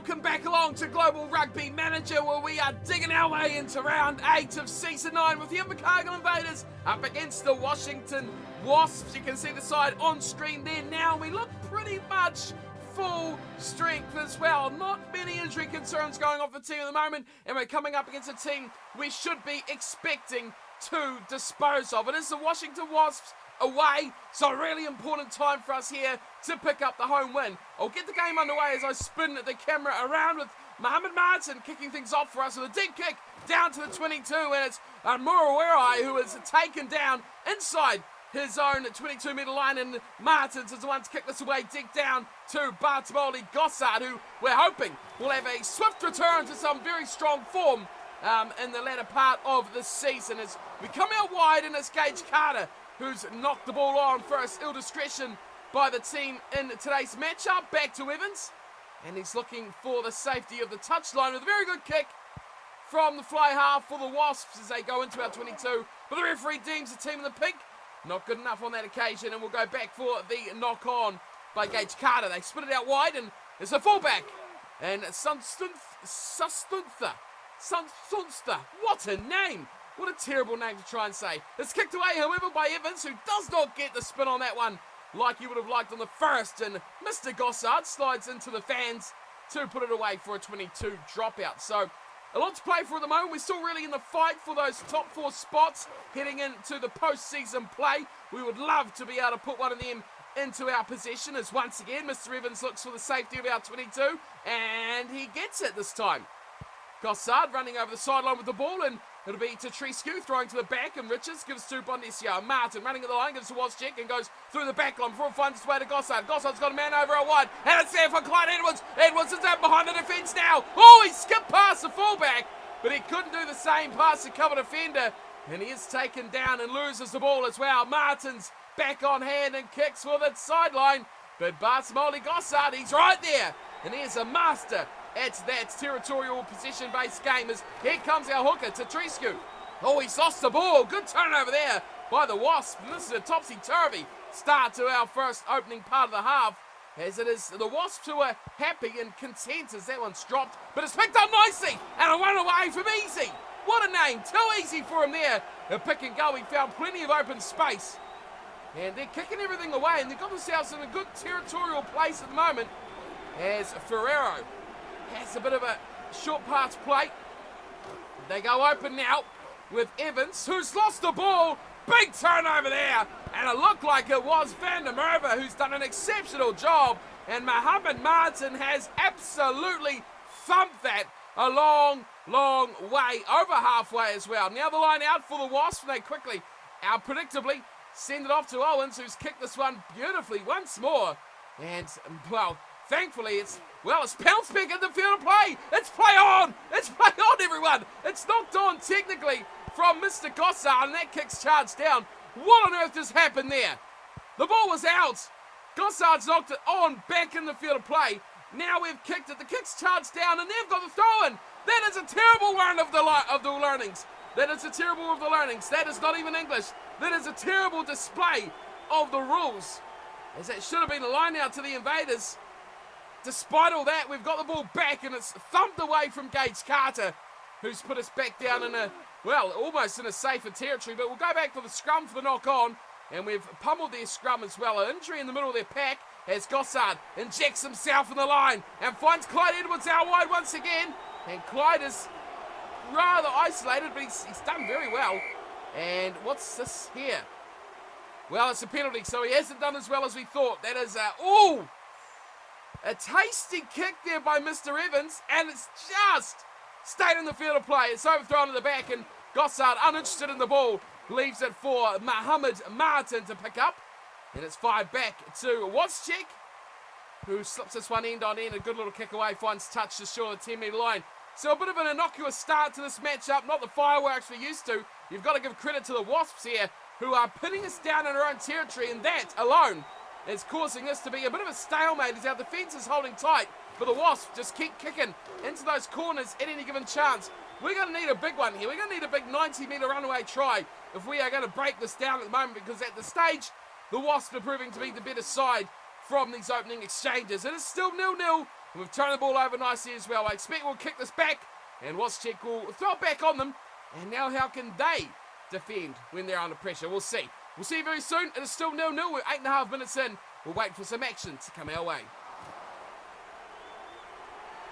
welcome back along to Global Rugby Manager, where we are digging our way into round 8 of Season 9 with the Invercargill Invaders up against the Washington Wasps. You can see the side on screen there now. We look pretty much full strength as well. Not many injury concerns going off the team at the moment, and we're coming up against a team we should be expecting to dispose of. It is the Washington Wasps away, so a really important time for us here to pick up the home win. I'll get the game underway as I spin the camera around with Mohamed Martin kicking things off for us with a deep kick down to the 22, and it's Murawerai who is taken down inside his own 22-metre line, and Martins is the one to kick this away deep down to Bartolomei Gossard, who we're hoping will have a swift return to some very strong form in the latter part of the season. As we come out wide, and it's Gage Carter who's knocked the ball on first. Ill discretion by the team in today's matchup. Back to Evans, and he's looking for the safety of the touchline with a very good kick from the fly half for the Wasps as they go into our 22. But the referee deems the team in the pink not good enough on that occasion, and we'll go back for the knock on by Gage Carter. They split it out wide, and it's a fullback. And Sunstha. What a name! What a terrible name to try and say. It's kicked away, however, by Evans, who does not get the spin on that one like he would have liked on the first. And Mr. Gossard slides into the fans to put it away for a 22 dropout. So a lot to play for at the moment. We're still really in the fight for those top 4 spots heading into the postseason play. We would love to be able to put one of them into our possession, as once again Mr. Evans looks for the safety of our 22, and he gets it this time. Gossard running over the sideline with the ball, and it'll be to Trescu throwing to the back, and Richards gives to Bondesio. Martin running at the line, gives to Wozczyk and goes through the back line before it finds its way to Gossard. Gossard's got a man over out wide, and it's there for Clyde Edwards. Edwards is out behind the defence now. Oh, he skipped past the fullback, but he couldn't do the same past the cover defender, and he is taken down and loses the ball as well. Martin's back on hand and kicks for the sideline, but Bartolomei Gossard, he's right there, and he is a master at that territorial possession-based game. As here comes our hooker to Trescu. Oh, he's lost the ball. Good turnover there by the Wasps. This is a topsy-turvy start to our first opening part of the half, as it is the Wasps who are happy and content as that one's dropped, but it's picked up nicely, and a run away from Easy. What a name. Too easy for him there. A pick and go. He found plenty of open space, and they're kicking everything away, and they've got themselves in a good territorial place at the moment, as Ferrero has a bit of a short pass play. They go open now with Evans, who's lost the ball. Big turnover there, and it looked like it was Van der Merwe who's done an exceptional job, and Mohamed Martin has absolutely thumped that a long way, over halfway as well. Now the line out for the Wasps, and they quickly, predictably, send it off to Owens, who's kicked this one beautifully once more. And, well, thankfully it's bounced back in the field of play. It's play on! It's play on, everyone! It's knocked on technically from Mr. Gossard, and that kick's charged down. What on earth just happened there? The ball was out. Gossard's knocked it on back in the field of play. Now we've kicked it. The kick's charged down, and they've got the throw-in. That is a terrible one of the learnings. That is a terrible of the learnings. That is not even English. That is a terrible display of the rules, as that should have been a line out to the Invaders. Despite all that, we've got the ball back, and it's thumped away from Gage Carter, who's put us back down in almost in a safer territory. But we'll go back for the scrum for the knock-on, and we've pummeled their scrum as well. An injury in the middle of their pack as Gossard injects himself in the line and finds Clyde Edwards out wide once again. And Clyde is rather isolated, but he's done very well. And what's this here? Well, it's a penalty, so he hasn't done as well as we thought. That is a tasty kick there by Mr. Evans, and it's just stayed in the field of play. It's overthrown to the back, and Gossard, uninterested in the ball, leaves it for Mohamed Martin to pick up. And it's fired back to Wozczyk, who slips this one end on end. A good little kick away, finds touch just short of the 10-metre line. So a bit of an innocuous start to this matchup, not the fireworks we're used to. You've got to give credit to the Wasps here, who are pinning us down in our own territory, and that alone is causing this to be a bit of a stalemate as our defence is holding tight, but the Wasps just keep kicking into those corners at any given chance. We're going to need a big one here. We're going to need a big 90-metre runaway try if we are going to break this down at the moment, because at the stage, the Wasps are proving to be the better side from these opening exchanges. It is still 0-0 And we've turned the ball over nicely as well. I expect we'll kick this back, and Wozciak will throw it back on them. And now how can they defend when they're under pressure? We'll see. We'll see very soon. It is still 0-0. We're 8.5 minutes in. We'll wait for some action to come our way.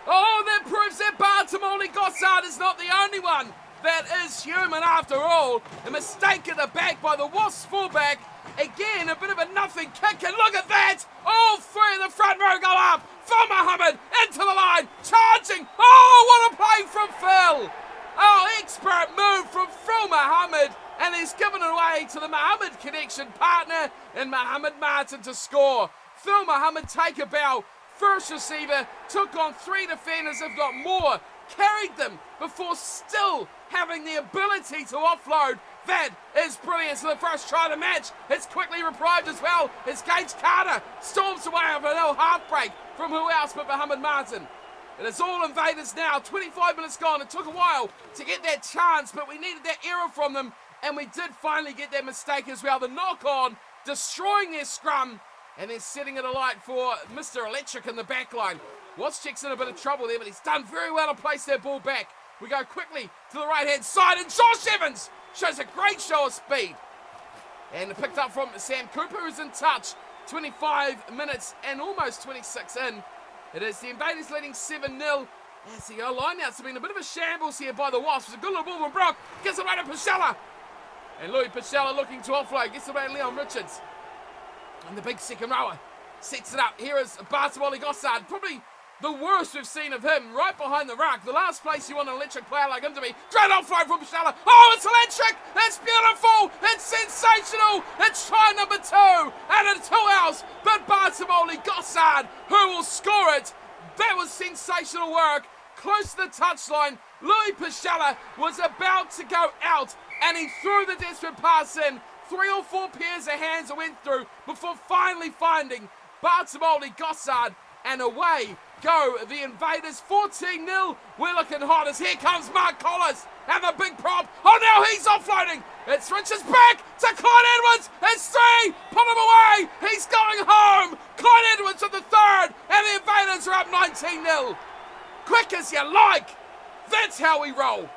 Oh, that proves that Bartolomé Gossard is not the only one that is human after all. A mistake at the back by the Wasps fullback. Again, a bit of a nothing kick, and look at that! All three in the front row go up. Phil Mohammed into the line, charging. Oh, what a play from Phil! Oh, expert move from Phil Mohammed, and he's given it away to the Mohammed connection partner and Mohammed Martin to score. Phil Mohammed take a bow. First receiver, took on 3 defenders, if not more, carried them before still having the ability to offload. That is brilliant. So the first try of the match, it's quickly reprieved as well as Gage Carter storms away over an half break from who else but Mohammed Martin. It is all Invaders now, 25 minutes gone. It took a while to get that chance, but we needed that error from them, and we did finally get that mistake as well. The knock-on, destroying their scrum, and then setting it alight for Mr. Electric in the back line. Wozciak's in a bit of trouble there, but he's done very well to place that ball back. We go quickly to the right-hand side, and Josh Evans shows a great show of speed. And picked up from Sam Cooper, who's in touch. 25 minutes and almost 26 in. It is the Invaders leading 7-0. As the line-outs have been a bit of a shambles here by the Wasps. A good little ball from Brock. Gets it right to Pachella. And Louis Pachella looking to offload. Gets it right to Leon Richards. And the big second rower sets it up. Here is Bartolomé Gossard. Probably the worst we've seen of him, right behind the ruck. The last place you want an electric player like him to be. Great offload from Pachella. Oh, it's electric! It's beautiful! It's sensational! It's try number 2! And it's who else but Bartolomé Gossard who will score it. That was sensational work. Close to the touchline. Louis Pachella was about to go out, and he threw the desperate pass in. 3 or 4 pairs of hands that went through before finally finding Bartolomé Gossard, and away go the Invaders. 14-0. We're looking hot as here comes Mark Collins and the big prop. Oh, now he's offloading. It's Richards back to Clyde Edwards. It's 3. Put him away. He's going home. Clyde Edwards at the 3rd, and the Invaders are up 19-0. Quick as you like. That's how we roll.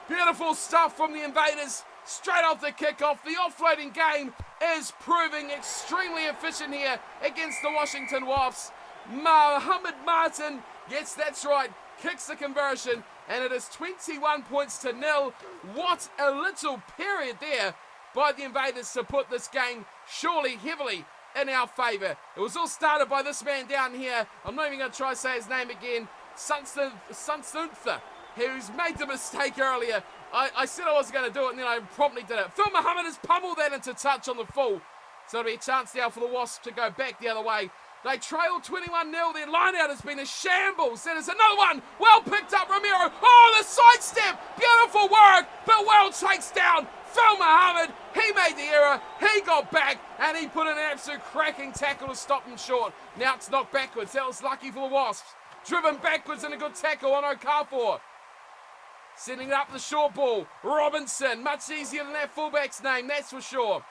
Beautiful stuff from the Invaders. Straight off the kickoff, the offloading game is proving extremely efficient here against the Washington Wasps. Mohammed Martin, yes, that's right, kicks the conversion, and it is 21 points to 0. What a little period there by the Invaders to put this game surely heavily in our favour. It was all started by this man down here. I'm not even going to try to say his name again. Sunsuntha, who's made the mistake earlier. I said I wasn't going to do it, and then I promptly did it. Phil Mohammed has pummeled that into touch on the full. So it'll be a chance now for the Wasps to go back the other way. They trail 21-0. Their line-out has been a shambles. There's another one. Well picked up, Romero. Oh, the sidestep. Beautiful work, but well takes down Phil Mohammed. He made the error. He got back, and he put an absolute cracking tackle to stop him short. Now it's knocked backwards. That was lucky for the Wasps. Driven backwards in a good tackle on Okafor. Sending it up the short ball. Robinson. Much easier than that fullback's name, that's for sure.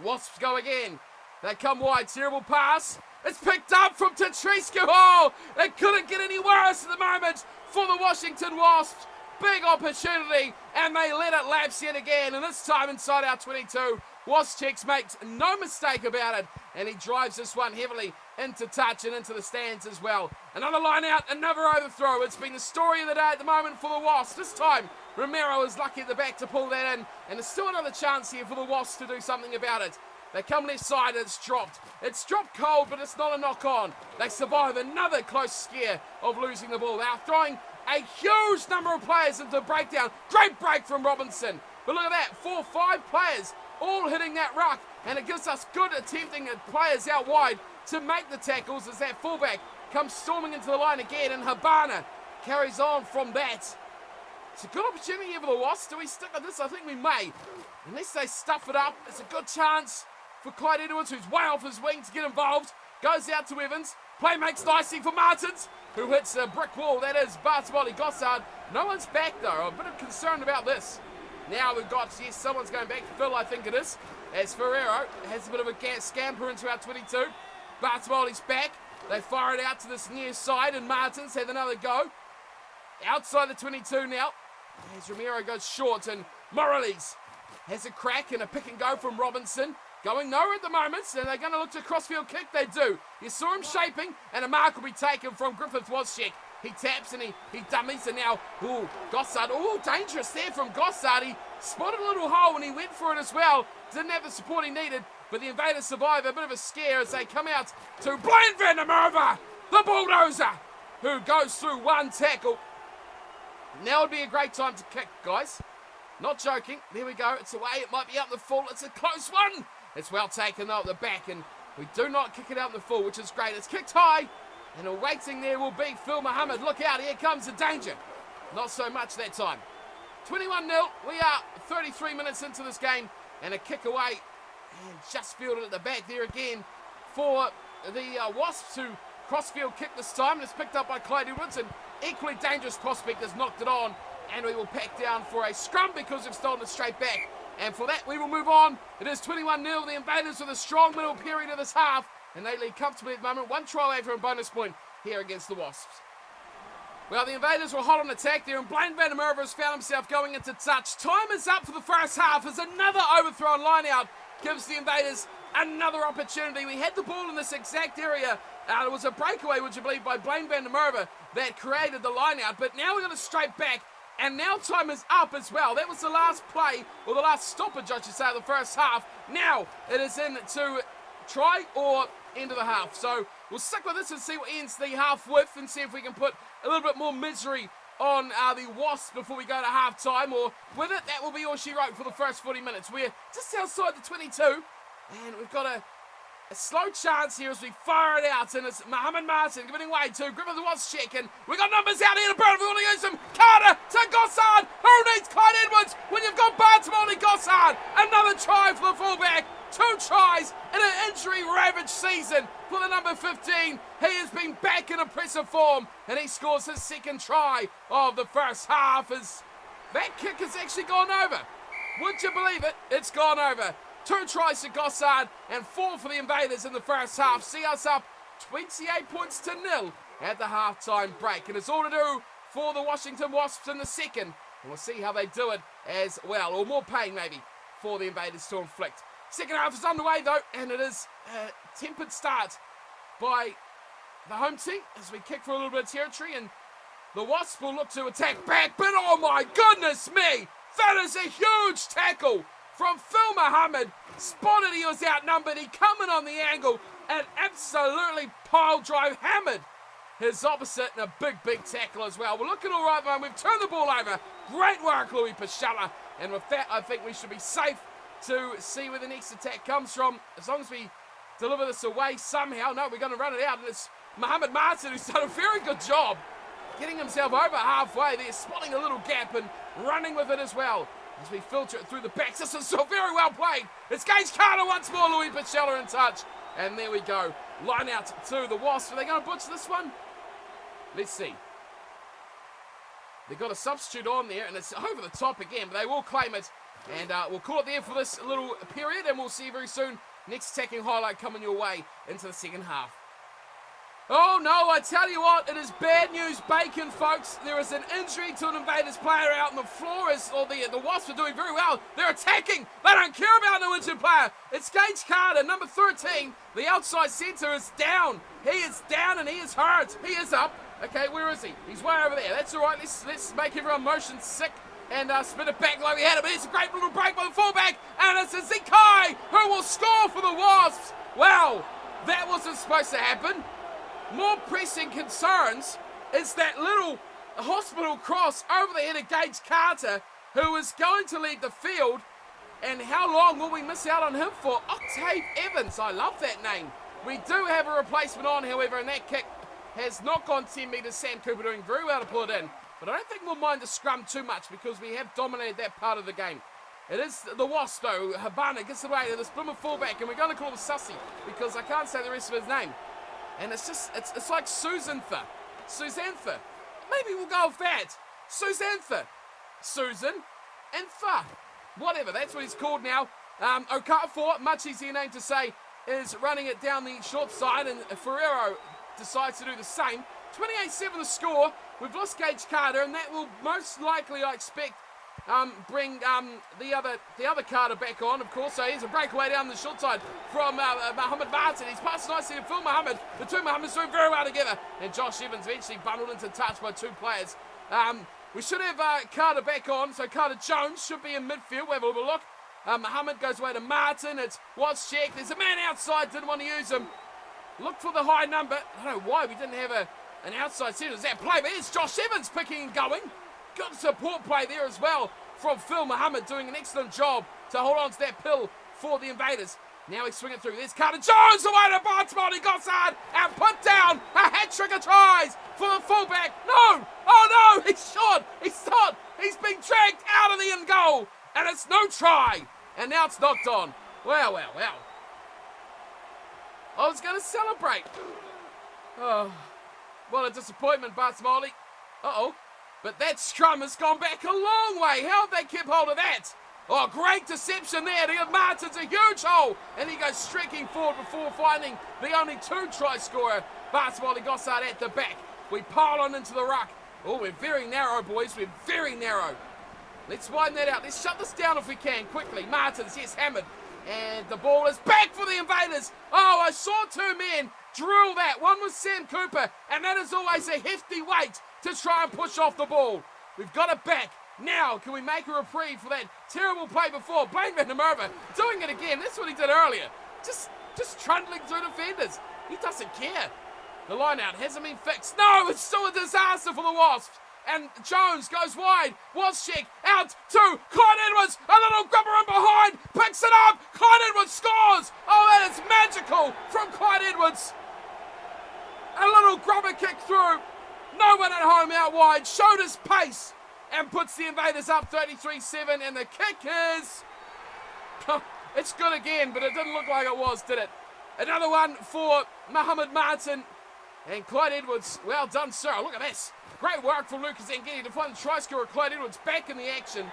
Wasps go again. They come wide. Terrible pass. It's picked up from Tetrisco. Oh, it couldn't get any worse at the moment for the Washington Wasps. Big opportunity, and they let it lapse yet again. And this time inside our 22. Wozciak makes no mistake about it, and he drives this one heavily into touch and into the stands as well. Another line out, another overthrow. It's been the story of the day at the moment for the Wasps. This time, Romero is lucky at the back to pull that in, and there's still another chance here for the Wasps to do something about it. They come left side, it's dropped. It's dropped cold, but it's not a knock-on. They survive another close scare of losing the ball. They are throwing a huge number of players into the breakdown. Great break from Robinson. But look at that, 4 or 5 players all hitting that ruck, and it gives us good attempting at players out wide to make the tackles as that fullback comes storming into the line again, and Habana carries on from that. It's a good opportunity here for the Wasps. Do we stick with this? I think we may. Unless they stuff it up, it's a good chance for Clyde Edwards, who's way off his wing, to get involved. Goes out to Evans. Play makes nicely for Martins, who hits a brick wall. That is Bartolomé Gossard. No one's back, though. I'm a bit concerned about this. Now we've got, yes, someone's going back. Phil, I think it is. As Ferrero has a bit of a scamper into our 22. Bartolomé's back. They fire it out to this near side, and Martins have another go. Outside the 22 now, as Romero goes short, and Morales has a crack and a pick and go from Robinson. Going nowhere at the moment, and they're going to look to crossfield kick. They do. You saw him shaping, and a mark will be taken from Griffith Wozciak. He taps and he dummies, and now, Gossard. Dangerous there from Gossard. He spotted a little hole and he went for it as well. Didn't have the support he needed, but the Invaders survive. A bit of a scare as they come out to Blaine van der Merwe, the bulldozer, who goes through one tackle. Now would be a great time to kick, guys. Not joking. There we go. It's away. It might be up the full. It's a close one. It's well taken though at the back, and we do not kick it out in the full, which is great. It's kicked high, and awaiting there will be Phil Muhammad. Look out, here comes the danger. Not so much that time. 21-0. We are 33 minutes into this game, and a kick away, and just fielded at the back there again for the Wasps, who crossfield kick this time, and it's picked up by Clyde Edwards, and equally dangerous prospect has knocked it on, and we will pack down for a scrum because we've stolen it straight back. And for that, we will move on. It is 21-0. The Invaders with a strong middle period of this half, and they lead comfortably at the moment. One try away from a bonus point here against the Wasps. Well, the Invaders were hot on attack there, and Blaine van der Merwe has found himself going into touch. Time is up for the first half as another overthrown line-out gives the Invaders another opportunity. We had the ball in this exact area. It was a breakaway, would you believe, by Blaine van der Merwe that created the line-out, but now we're going to straight back. And now time is up as well. That was the last play, or the last stoppage, I should say, of the first half. Now it is in to try or end of the half. So we'll stick with this and see what ends the half with, and see if we can put a little bit more misery on the Wasps before we go to half time. Or with it, that will be all she wrote for the first 40 minutes. We're just outside the 22, and we've got a slow chance here as we fire it out, and it's Mohammed Martin giving way to Griffith Wozciak, and we got numbers out here to burn. We want to use them. Carter to Gossard. Who needs Clyde Edwards when you've got Bartimoni Gossard? Another try for the fullback. 2 tries in an injury-ravaged season for the number 15. He has been back in impressive form, and he scores his second try of the first half. As that kick has actually gone over. Would you believe it? It's gone over. 2 tries to Gossard and 4 for the Invaders in the first half. See us up 28 points to 0 at the halftime break. And it's all to do for the Washington Wasps in the second. And we'll see how they do it as well. Or more pain maybe for the Invaders to inflict. Second half is underway though, and it is a tempered start by the home team as we kick for a little bit of territory. And the Wasps will look to attack back. But oh my goodness me! That is a huge tackle from Phil Muhammad. Spotted he was outnumbered. He come in on the angle and absolutely pile drive hammered his opposite, and a big tackle as well. We're looking all right, man. We've turned the ball over. Great work, Louis Pachella. And with that, I think we should be safe to see where the next attack comes from. As long as we deliver this away somehow. No, we're going to run it out, and it's Mohammed Martin who's done a very good job getting himself over halfway there, spotting a little gap and running with it as well. As we filter it through the backs, this is so very well played. It's Gage Carter once more, Louis Pachella in touch. And there we go. Line out to the Wasps. Are they going to butcher this one? Let's see. They've got a substitute on there, and it's over the top again, but they will claim it. And we'll call it there for this little period, and we'll see you very soon. Next attacking highlight coming your way into the second half. Oh no, I tell you what, it is bad news bacon, folks. There is an injury to an Invaders player out on the floor, the Wasps are doing very well. They're attacking. They don't care about an injured player. It's Gage Carter, number 13. The outside centre is down. He is down and he is hurt. He is up. Okay, where is he? He's way over there. That's all right. Let's make everyone motion sick and spin it back like we had it. But it's a great little break by the fullback, and it's Zekai who will score for the Wasps. Wow, that wasn't supposed to happen. More pressing concerns is that little hospital cross over the head of Gage Carter, who is going to lead the field. And how long will we miss out on him for? Octave Evans, I love that name. We do have a replacement on, however, and that kick has not gone 10 metres. Sam Cooper doing very well to pull it in. But I don't think we'll mind the scrum too much because we have dominated that part of the game. It is the Wasp, though. Habana gets away to this Plymouth fullback, and we're going to call him Sussy because I can't say the rest of his name. And it's just, it's like Susantha. Maybe we'll go with that. Susantha. Susan and Tha. Whatever, that's what he's called now. Okafor, much easier name to say, is running it down the short side. And Ferrero decides to do the same. 28-7 the score. We've lost Gage Carter, and that will most likely, I expect, bring the other Carter back on, of course. So here's a breakaway down the short side from Mohamed Martin. He's passed nicely to Phil Mohamed. The two Mohameds doing very well together. And Josh Evans eventually bundled into touch by two players. We should have Carter back on, so Carter Jones should be in midfield. We'll have a little look. Mohamed goes away to Martin. It's Wozciak. There's a man outside, didn't want to use him. Look for the high number. I don't know why we didn't have an outside centre. Is that play? But here's Josh Evans picking and going. Good support play there as well from Phil Mohamed, doing an excellent job to hold on to that pill for the Invaders. Now he's swinging through. There's Carter Jones away to Bartmont. He Gossard and put down a hat-trick of tries for the fullback. No! Oh no! He's short! He's not! He's being dragged out of the end goal! And it's no try! And now it's knocked on. Wow. I was going to celebrate. Oh, what a disappointment, Bartmont. Uh-oh. But that scrum has gone back a long way. How have they kept hold of that? Oh, great deception there to give Martins a huge hole. And he goes streaking forward before finding the only two try scorer. Bartmont Gossard at the back. We pile on into the ruck. Oh, we're very narrow, boys. We're very narrow. Let's widen that out. Let's shut this down if we can, quickly. Martins, yes, hammered. And the ball is back for the Invaders. Oh, I saw two men drill that. One was Sam Cooper, and that is always a hefty weight to try and push off the ball. We've got it back. Now, can we make a reprieve for that terrible play before? Blaine Van der Merwe doing it again. That's what he did earlier. Just trundling through defenders. He doesn't care. The line out hasn't been fixed. No, it's still a disaster for the Wasps. And Jones goes wide. Wozciak out to Clyde Edwards. A little grubber in behind. Picks it up. Clyde Edwards scores. Oh, that is magical from Clyde Edwards. A little grubber kick through. No one at home out wide. Showed his pace and puts the Invaders up 33-7. And the kick is... it's good again, but it didn't look like it was, did it? Another one for Mohamed Martin. And Clyde Edwards. Well done, sir. Look at this. Great work from Lucas Zangini to find the try scorer Clyde Edwards back in the action.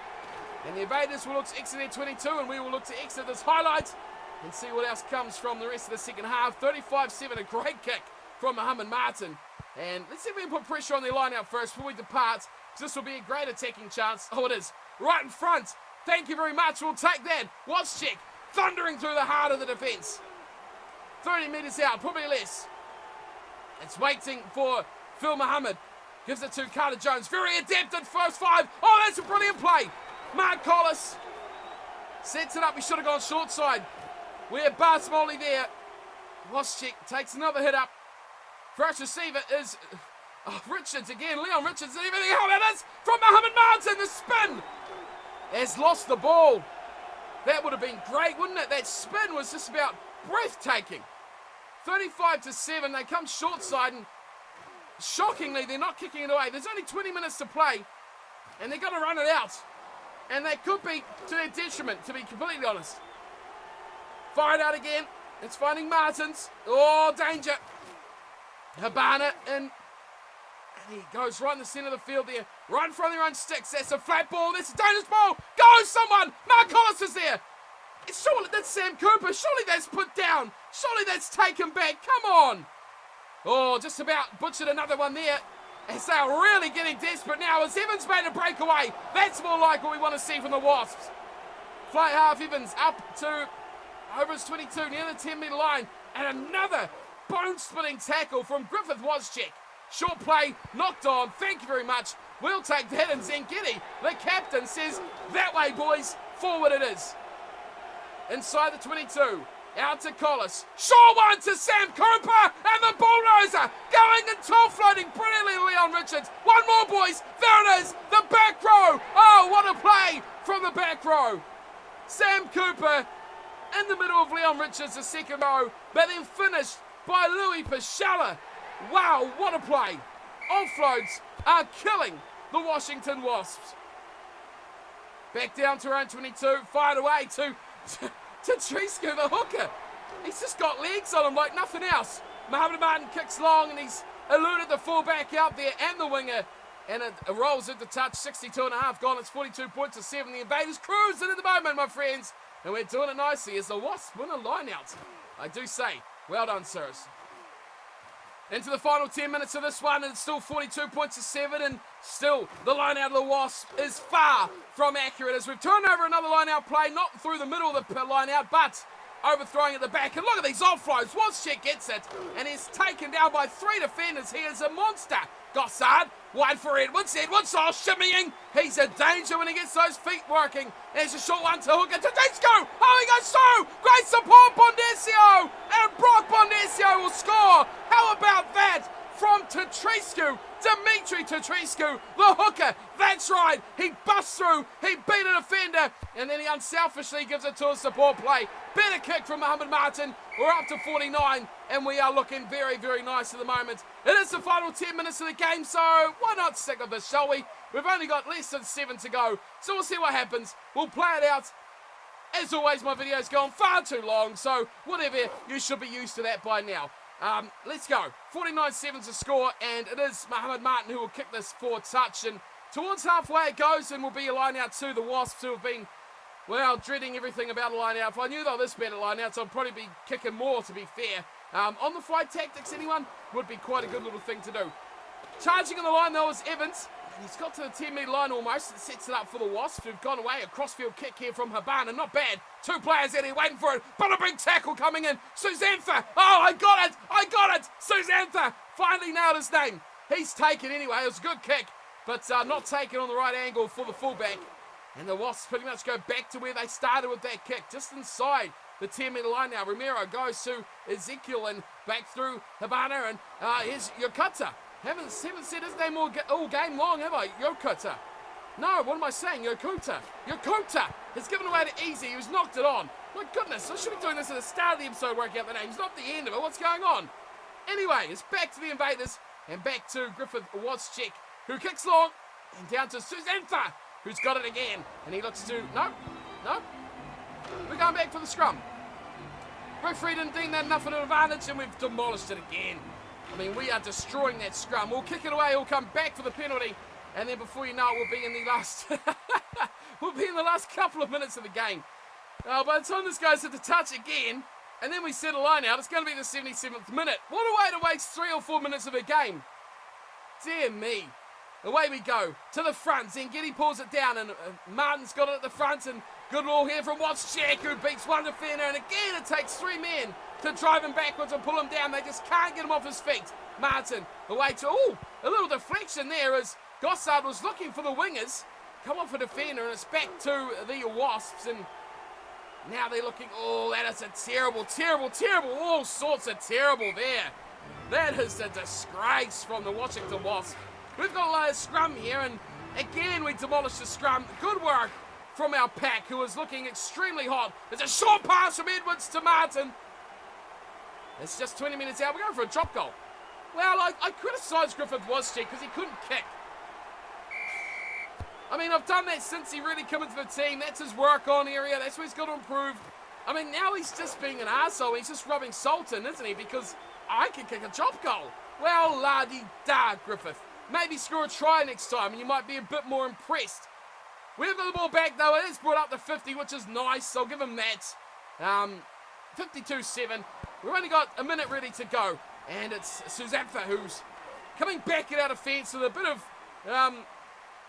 And the Invaders will look to exit their 22, and we will look to exit this highlight and see what else comes from the rest of the second half. 35-7, a great kick from Mohamed Martin. And let's see if we can put pressure on their line out first before we depart, because this will be a great attacking chance. Oh, it is. Right in front. Thank you very much. We'll take that. Wozciak thundering through the heart of the defence. 30 metres out, probably less. It's waiting for Phil Mohamed. Gives it to Carter Jones. Very adept at first five. Oh, that's a brilliant play. Mark Collis sets it up. He should have gone short side. We're Bartmont there. Wozciak takes another hit up. First receiver is Richards again. Leon Richards and everything. Oh, that is from Mohamed Martin. The spin has lost the ball. That would have been great, wouldn't it? That spin was just about breathtaking. 35-7. They come short side, and shockingly, they're not kicking it away. There's only 20 minutes to play, and they're going to run it out. And that could be to their detriment, to be completely honest. Fired out again. It's finding Martins. Oh, danger. Habana, and he goes right in the centre of the field there. Right in front of their own sticks. That's a flat ball. That's a dangerous ball. Go, someone. Mark Collis is there. Surely that's Sam Cooper. Surely that's put down. Surely that's taken back. Come on. Oh, just about butchered another one there. As they are really getting desperate now. As Evans made a breakaway. That's more like what we want to see from the Wasps. Flight half Evans up to over his 22 near the 10-metre line. And another bone-splitting tackle from Griffith Wozciak. Short play, knocked on. Thank you very much. We'll take that. And Zangini, the captain, says, that way, boys. Forward it is. Inside the 22. Out to Collis. Sure one to Sam Cooper. And the bulldozer going and top floating brilliantly Leon Richards. One more, boys. There it is. The back row. Oh, what a play from the back row. Sam Cooper in the middle of Leon Richards, the second row. But then finished by Louis Pachala. Wow, what a play. Offloads are killing the Washington Wasps. Back down to around 22. Fired away to Trisco, the hooker. He's just got legs on him like nothing else. Mohamed Martin kicks long, and he's eluded the fullback out there and the winger. And it rolls into touch. 62.5 gone. It's 42 points to 7. The Invaders cruising at the moment, my friends. And we're doing it nicely as the Wasps win a line out. I do say, well done, sirs. Into the final 10 minutes of this one, and it's still 42 points to 7, and still the line out of the Wasp is far from accurate as we've turned over another line out play, not through the middle of the line out, but overthrowing at the back. And look at these offloads. Waschek gets it, and he's taken down by 3 defenders. He is a monster. Gossard, wide for Edwards. Edwards, shimmying. He's a danger when he gets those feet working. There's a short one to Hooker. Tedesco. Oh, he goes through. Great support, Bondesio. And Brock Bondesio will score. How about that from Tetrescu? Dimitri Tetrescu, the hooker. That's right. He busts through. He beat a defender. And then he unselfishly gives it to a support play. Better kick from Mohamed Martin. We're up to 49. And we are looking very, very nice at the moment. It is the final 10 minutes of the game, so why not stick with this, shall we? We've only got less than 7 to go, so we'll see what happens. We'll play it out. As always, my video's gone far too long, so whatever, you should be used to that by now. Let's go. 49-7's the score, and it is Mohamed Martin who will kick this forward touch, and towards halfway it goes, and will be a line out to the Wasps who have been, well, dreading everything about a line out. If I knew they were this bad at line outs, I'd probably be kicking more, to be fair. On the fly tactics, anyone, would be quite a good little thing to do. Charging on the line, though, is Evans. And he's got to the 10-metre line almost. It sets it up for the Wasps, who've gone away. A crossfield kick here from Habana. Not bad. 2 players in here waiting for it. But a big tackle coming in. Susantha. Oh, I got it. I got it. Susantha finally nailed his name. He's taken anyway. It was a good kick, but not taken on the right angle for the fullback. And the Wasps pretty much go back to where they started with that kick, just inside the 10-metre line now. Romero goes to Ezekiel and back through Habana, and here's Yokota. Haven't said his name all game long, have I? Yokota. No, what am I saying? Yokota. Yokota has given away to Easy, who's knocked it on. My goodness, I should be doing this at the start of the episode, working out the names, not the end of it. What's going on? Anyway, it's back to the Invaders, and back to Griffith Waschek, who kicks long, and down to Susantha, who's got it again. And he looks to... No. We're going back for the scrum. Referee didn't deem that enough of an advantage, and we've demolished it again. I mean, we are destroying that scrum. We'll kick it away. We'll come back for the penalty, and then before you know it, we'll be in the last. We'll be in the last couple of minutes of the game. By the time this goes to the touch again, and then we set a line out, it's going to be the 77th minute. What a way to waste 3 or 4 minutes of a game. Dear me. Away we go to the front. Zengedi pulls it down, and Martin's got it at the front, and good ball here from Waschek, who beats one defender, and again it takes 3 men to drive him backwards and pull him down. They just can't get him off his feet. Martin, away to, a little deflection there as Gossard was looking for the wingers. Come off a defender, and it's back to the Wasps, and now they're looking, that is a terrible, all sorts of terrible there. That is a disgrace from the Washington Wasps. We've got a scrum here, and again we demolished the scrum. Good work from our pack, who is looking extremely hot. There's a short pass from Edwards to Martin. It's just 20 minutes out. We're going for a drop goal. Well, I criticised Griffith Waschek because he couldn't kick. I mean, I've done that since he really come into the team. That's his work-on area. That's where he's got to improve. I mean, now he's just being an arsehole. He's just rubbing salt in, isn't he? Because I can kick a drop goal. Well, la-di-da, Griffith. Maybe score a try next time, and you might be a bit more impressed. We've got the ball back, though. It is brought up to 50, which is nice. I'll give him that. 52-7. We've only got a minute ready to go. And it's Susantha who's coming back out of fence with a bit of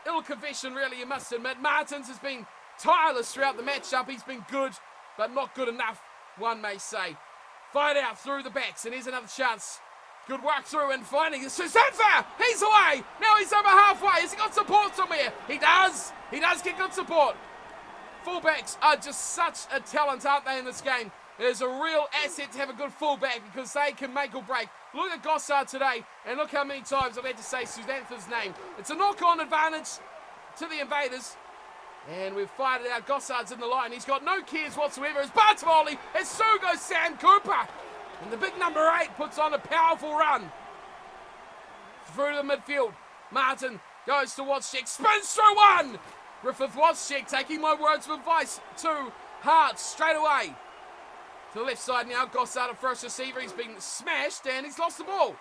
ill confession, really, you must admit. Martins has been tireless throughout the matchup. He's been good, but not good enough, one may say. Fight out through the backs, and here's another chance. Good work through and finding Susantha! He's away! Now he's over halfway. Has he got support somewhere? He does! He does get good support. Fullbacks are just such a talent, aren't they, in this game? There's a real asset to have a good fullback because they can make or break. Look at Gossard today, and look how many times I've had to say Susantha's name. It's a knock-on advantage to the Invaders. And we've fired it out. Gossard's in the line. He's got no cares whatsoever. It's Bartoli. As so goes Sam Cooper. And the big number 8 puts on a powerful run through the midfield. Martin goes to Waschek. Spins through one. Griffith Waschek taking my words of advice to heart straight away. To the left side now. Gossard at first receiver. He's been smashed and he's lost the ball.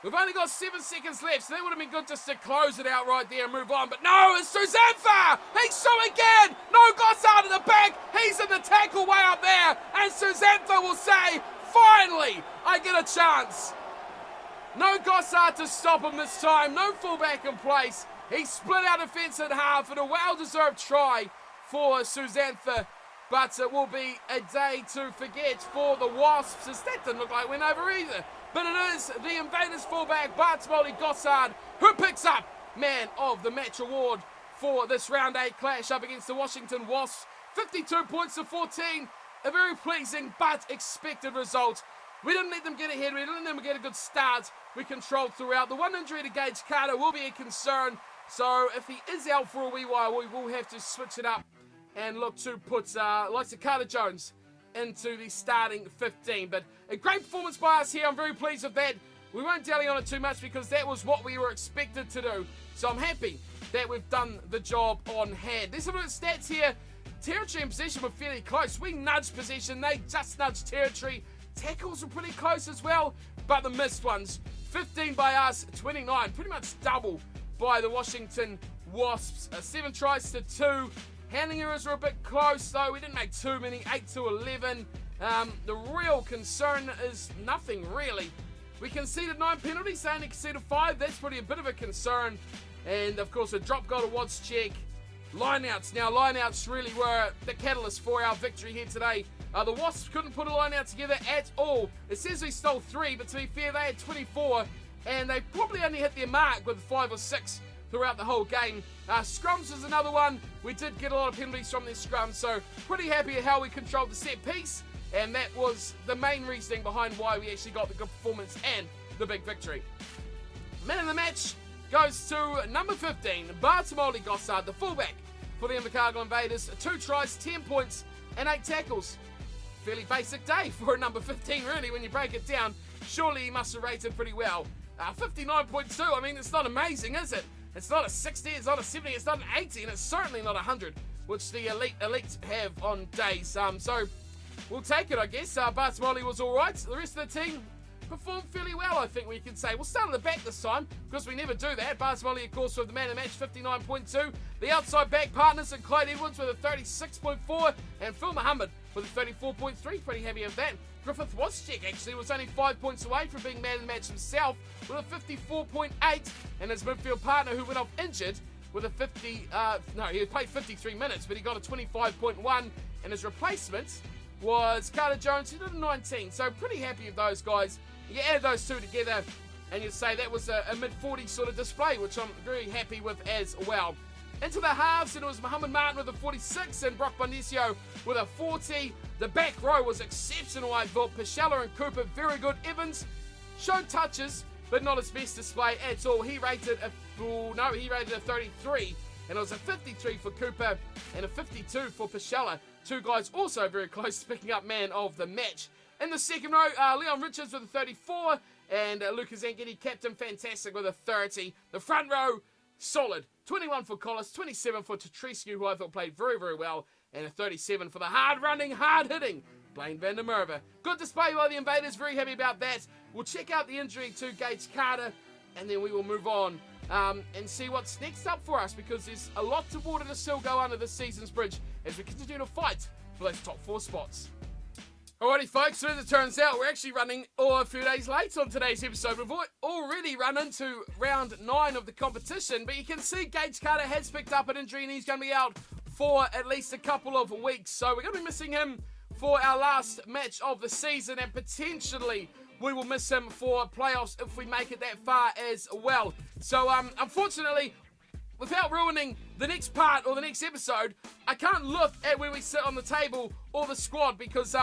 We've only got 7 seconds left, so that would have been good just to close it out right there and move on. But no, it's Susantha! He's through again! No, Gossard in the back! He's in the tackle way up there! And Susantha will say, finally, I get a chance! No Gossard to stop him this time. No fullback in place. He split our defence in half, and a well-deserved try for Susantha. But it will be a day to forget for the Wasps, as that didn't look like it went over either. But it is the Invaders fullback, Bartolomei Gossard, who picks up Man of the Match award for this round 8 clash up against the Washington Wasps. 52 points to 14. A very pleasing but expected result. We didn't let them get ahead. We didn't let them get a good start. We controlled throughout. The one injury to Gage Carter will be a concern. So if he is out for a wee while, we will have to switch it up and look to put likes of Carter Jones into the starting 15. But a great performance by us here. I'm very pleased with that. We won't dally on it too much because that was what we were expected to do. So I'm happy that we've done the job on hand. There's some of the stats here. Territory and possession were fairly close. We nudged possession. They just nudged territory. Tackles were pretty close as well, but the missed ones. 15 by us, 29. Pretty much double by the Washington Wasps. 7 tries to 2. Handling errors were a bit close, though. We didn't make too many. 8 to 11. The real concern is nothing, really. We conceded 9 penalties. They only conceded 5. That's pretty a bit of a concern. And, of course, a drop goal to Watts check. Lineouts. Now, lineouts really were the catalyst for our victory here today. The Wasps couldn't put a lineout together at all. It says we stole 3, but to be fair, they had 24. And they probably only hit their mark with 5 or 6 throughout the whole game. Scrums is another one. We did get a lot of penalties from their scrums, so pretty happy at how we controlled the set piece. And that was the main reasoning behind why we actually got the good performance and the big victory. Man of the match goes to number 15, Bartolomei Gossard, the fullback for the Invercargill Invaders. 2 tries, 10 points, and 8 tackles. Fairly basic day for a number 15, really, when you break it down. Surely he must have rated pretty well. 59.2, I mean, it's not amazing, is it? It's not a 60, it's not a 70, it's not an 80, and it's certainly not 100, which the elite have on days. So we'll take it, I guess. Bartolomei was all right. The rest of the team performed fairly well, I think we can say. We'll start at the back this time, because we never do that. Bartolomei, of course, with the man of the match, 59.2. The outside back partners and Clyde Edwards with a 36.4, and Phil Muhammad with a 34.3. Pretty happy of that. Griffith Waschek actually was only 5 points away from being man of the match himself with a 54.8, and his midfield partner, who went off injured, with a he played 53 minutes, but he got a 25.1, and his replacement was Carter Jones, who did a 19. So pretty happy with those guys. You add those two together, and you'd say that was a mid-40s sort of display, which I'm very happy with as well. Into the halves, and it was Muhammad Martin with a 46 and Brock Bonicio with a 40. The back row was exceptional, I thought. Pashella and Cooper, very good. Evans showed touches, but not his best display at all. He rated a 33, and it was a 53 for Cooper and a 52 for Pashella. 2 guys also very close to picking up man of the match. In the second row, Leon Richards with a 34, and Lucas Zangetti, captain, fantastic with a 30. The front row, solid. 21 for Collis, 27 for Tatrescu, who I thought played very, very well, and a 37 for the hard-running, hard-hitting Blaine van der Merwe. Good display by the Invaders, very happy about that. We'll check out the injury to Gage Carter, and then we will move on and see what's next up for us, because there's a lot of water to still go under this season's bridge as we continue to fight for those top 4 spots. Alrighty folks, so as it turns out, we're actually running a few days late on today's episode. We've already run into round 9 of the competition, but you can see Gage Carter has picked up an injury and he's going to be out for at least a couple of weeks. So we're going to be missing him for our last match of the season, and potentially we will miss him for playoffs if we make it that far as well. So unfortunately, without ruining the next part or the next episode, I can't look at where we sit on the table or the squad, because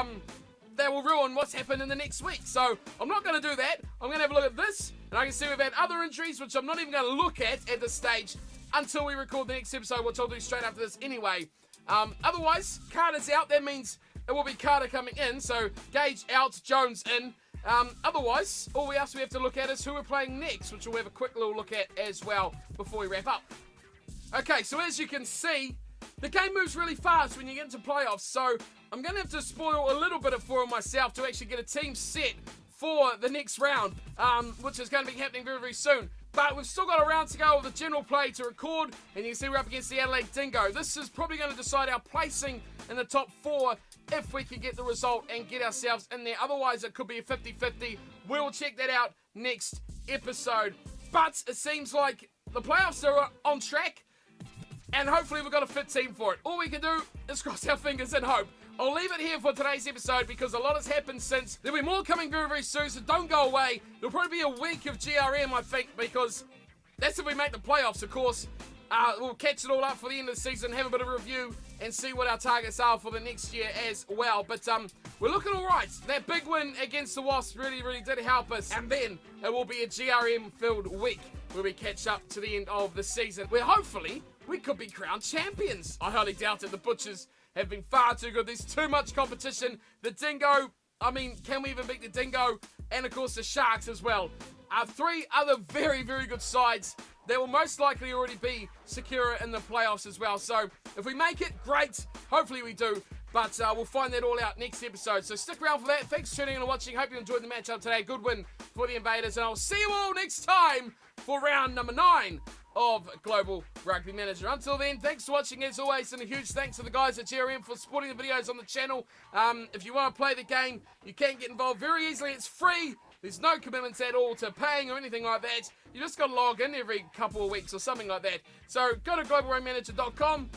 that will ruin what's happened in the next week. So I'm not going to do that. I'm going to have a look at this, and I can see we've had other injuries, which I'm not even going to look at this stage until we record the next episode, which I'll do straight after this anyway. Otherwise, Carter's out. That means it will be Carter coming in. So Gage out, Jones in. Otherwise, all else we have to look at is who we're playing next, which we'll have a quick little look at as well before we wrap up. Okay, so as you can see, the game moves really fast when you get into playoffs, so I'm going to have to spoil a little bit of for myself to actually get a team set for the next round, which is going to be happening very, very soon. But we've still got a round to go of the general play to record, and you can see we're up against the Adelaide Dingo. This is probably going to decide our placing in the top 4 if we can get the result and get ourselves in there. Otherwise, it could be a 50-50. we'll check that out next episode. But it seems like the playoffs are on track, and hopefully we've got a fit team for it. All we can do is cross our fingers and hope. I'll leave it here for today's episode because a lot has happened since. There'll be more coming very, very soon, so don't go away. There'll probably be a week of GRM, I think, because that's if we make the playoffs, of course. We'll catch it all up for the end of the season, have a bit of a review, and see what our targets are for the next year as well. But we're looking all right. That big win against the Wasps really, really did help us. And then it will be a GRM-filled week where we catch up to the end of the season, where hopefully we could be crowned champions. I highly doubt it. The Butchers have been far too good. There's too much competition. The Dingo, I mean, can we even beat the Dingo? And of course the Sharks as well. Three other very, very good sides that will most likely already be secure in the playoffs as well. So if we make it, great. Hopefully we do. But we'll find that all out next episode. So stick around for that. Thanks for tuning in and watching. Hope you enjoyed the matchup today. Good win for the Invaders. And I'll see you all next time for round number 9 of Global Rugby Manager. Until then, thanks for watching as always, and a huge thanks to the guys at GRM for supporting the videos on the channel. If you want to play the game, you can get involved very easily. It's free. There's no commitments at all to paying or anything like that. You just got to log in every couple of weeks or something like that. So go to globalrugby.manager.com,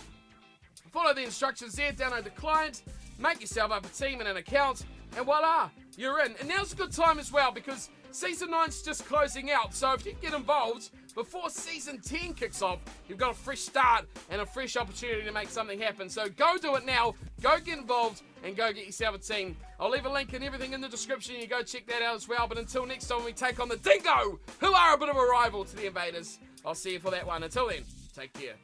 follow the instructions there, download the client, make yourself up a team and an account, and voila, you're in. And now's a good time as well because Season 9's just closing out, so if you get involved before Season 10 kicks off, you've got a fresh start and a fresh opportunity to make something happen. So go do it now, go get involved, and go get yourself a team. I'll leave a link and everything in the description, you go check that out as well. But until next time we take on the Dingo, who are a bit of a rival to the Invaders, I'll see you for that one. Until then, take care.